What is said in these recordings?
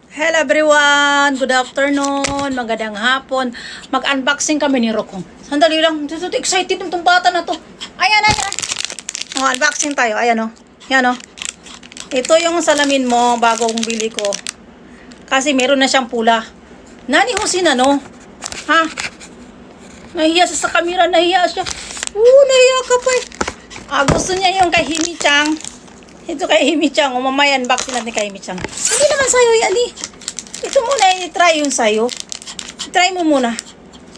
Hello everyone! Good afternoon! Magandang hapon. Mag-unboxing kami ni Rokong. Sandali lang. Excited itong bata na to. Ayan. Unboxing tayo. Ayan o. Yan o. Ito yung salamin mo bago kong bili ko. Kasi meron na siyang pula. Nani Hosin ano? Ha? Nahiya siya sa camera. Nahiya siya. Nahiya ka pa eh. Gusto niya yung kay Himi-chan. Ito kay Himi-chan. Mamaya unboxing natin kay Himi-chan. Hindi naman sa'yo yan eh. Ito muna i-try yung sa'yo. I-try mo muna.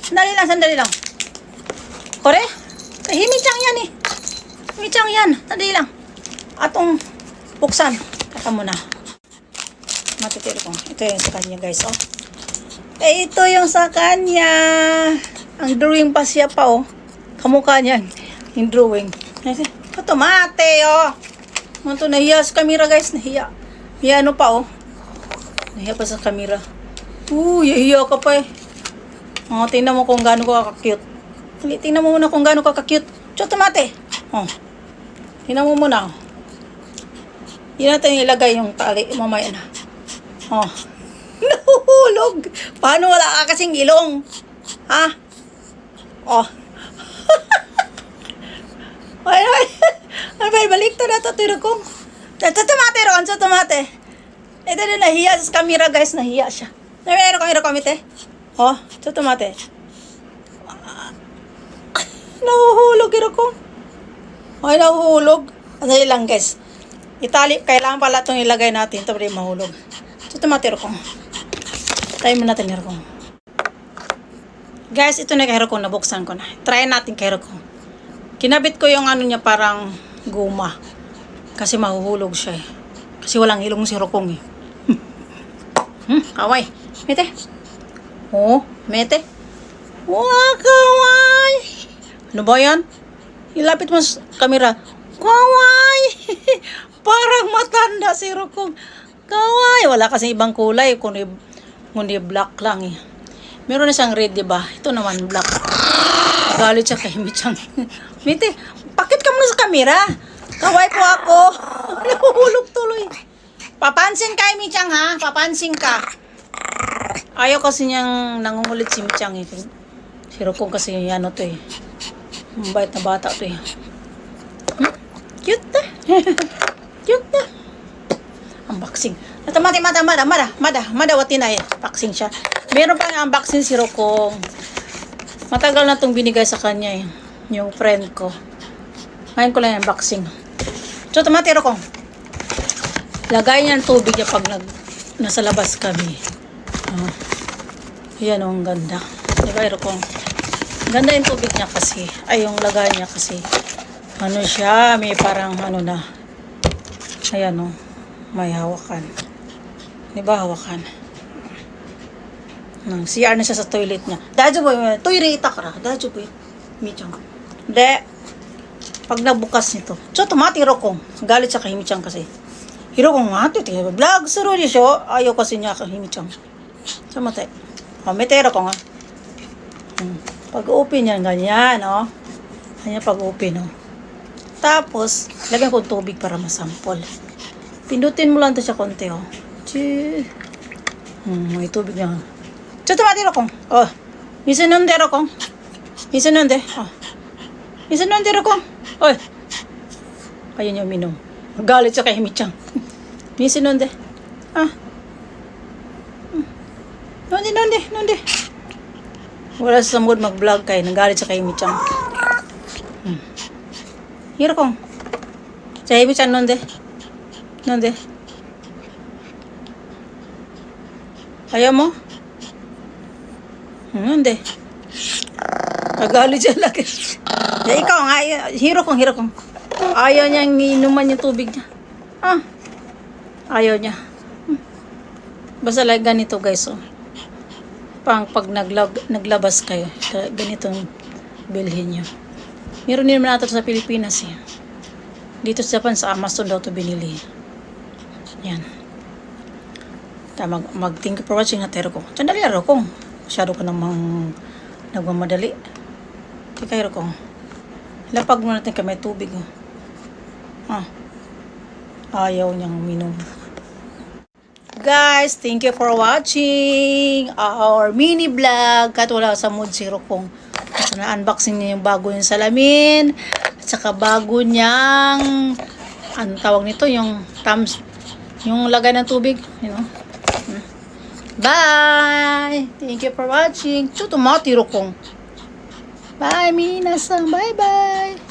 Sandali lang. Kore? Kay Himi-chan yan eh. Himi-chan yan. Sandali lang. Atong buksan. Kaka muna. Matitiro ko. Ito yung sa kanya guys oh. Ito yung sa kanya. Ang drawing pa siya pa oh. Kamukha niya. Yung drawing. Tomate oh. Ito, nahiya sa camera guys, nahiya. Nahiya ano pa oh. Nahiya pa sa camera. Yahiya ka pa eh. Tingnan mo kung gaano ka ka-cute. Tingnan mo muna kung gaano ka ka-cute. Tomate. Tingnan mo muna oh. Hindi natin ilagay yung tali. Mamaya na. Nahulog. Paano wala ka kasing ilong? Ha? Ay, balik to na to, tiro kong. Tomate ron, tomate. Ito na nahiya sa camera guys, nahiya siya. Meron kong komite. Tomate. Nahuhulog, tiro kong. Ay, nahuhulog. Ano lang guys. Itali, kailangan pala itong ilagay natin. Ito rin mahulog. Tomate ro kong. Try mo natin, tiro kong. Guys, ito na kay Rokong, nabuksan ko na. Try natin kay Rokong. Kinabit ko yung ano niya parang guma. Kasi mahuhulog siya eh. Kasi walang ilong si Rokong eh. Kaway. Mete. Mete. Kaway. Ano ba yan? Ilapit mo sa camera. Kaway. Parang matanda si Rokong. Kaway. Wala kasi ibang kulay. Kundi black lang eh. Meron na siyang red, diba? Ito naman, black. Galit siya kay Himi-chan. Mite, pakit ka muna sa camera. Kaway po ako. Nahuhulog tuloy. Papansin ka, Himi-chan, ha? Papansin ka. Ayaw kasi niyang nangungulit si Himi-chan, eh. Si Rokong kasi yung ano to, eh. Mabait na bata to, eh. Cute na. Cute na. Unboxing. Mada, watinay. Unboxing siya. Meron pang unboxing si Rokong. Matagal na itong binigay sa kanya eh. Yung friend ko. Ngayon ko lang yung unboxing. Tomate Rokong. Lagay niya ng tubig niya pag nasa labas kami. Yan oh, ang ganda. Lagay Rokong. Ganda yung tubig niya kasi. Ay, yung lagay niya kasi. Ano siya, may parang ano na. Ayan oh. May hawakan. Diba hawakan? CR na siya sa toilet niya. Dadyo boy, toilet itakra. Dadyo boy. Himi-chan. De. Pag nabukas nito. Tomate Rokong. Galit siya kay Himi-chan kasi. Hirokong nga. Vlog saro niya siya. Ayaw kasi niya kay Himi-chan. Tomate. Mete Rokong ha. Pag-open yan, ganyan. Ganyan pag-open. Tapos, lagyan ko tubig para masampol. Pindutin mo lang ito siya konti. May tubig na. Tomate Rokong. Misunonde Rokong. Misunonde Rokong. Ayun yung minom. Galit siya kay Himi-chan. Misunonde. Nonde. Wala sa mood mag-vlog kay. Nagalit siya kay Himi-chan. Rokong. Sa Himi-chan nonde. Ayaw mo? Nonde. Nagalit siya lagi. Ikaw nga, Hirokong. Ayaw niyang inuman yung tubig niya. Ayaw niya. Basta like ganito guys. Pag naglabas kayo, ganitong bilhin niyo. Meron din naman natin sa Pilipinas eh. Dito sa Japan, sa Amazon daw ito binili. Yan. Mag-thank you for watching na Rokong. Sandali Rokong. Masyado ka namang nagmamadali. Kaya Rokong. Lapag mo natin kami tubig. Ayaw niyang minom. Guys, thank you for watching our mini vlog. Kat wala sa mood si Rokong. So, na-unboxing niya yung bago yung salamin. At saka bago niyang, ano tawag nito, yung thumbs, yung lagay ng tubig. You know? Bye! Thank you for watching. Chuto mati Rokong. Bye, minasan. Bye-bye.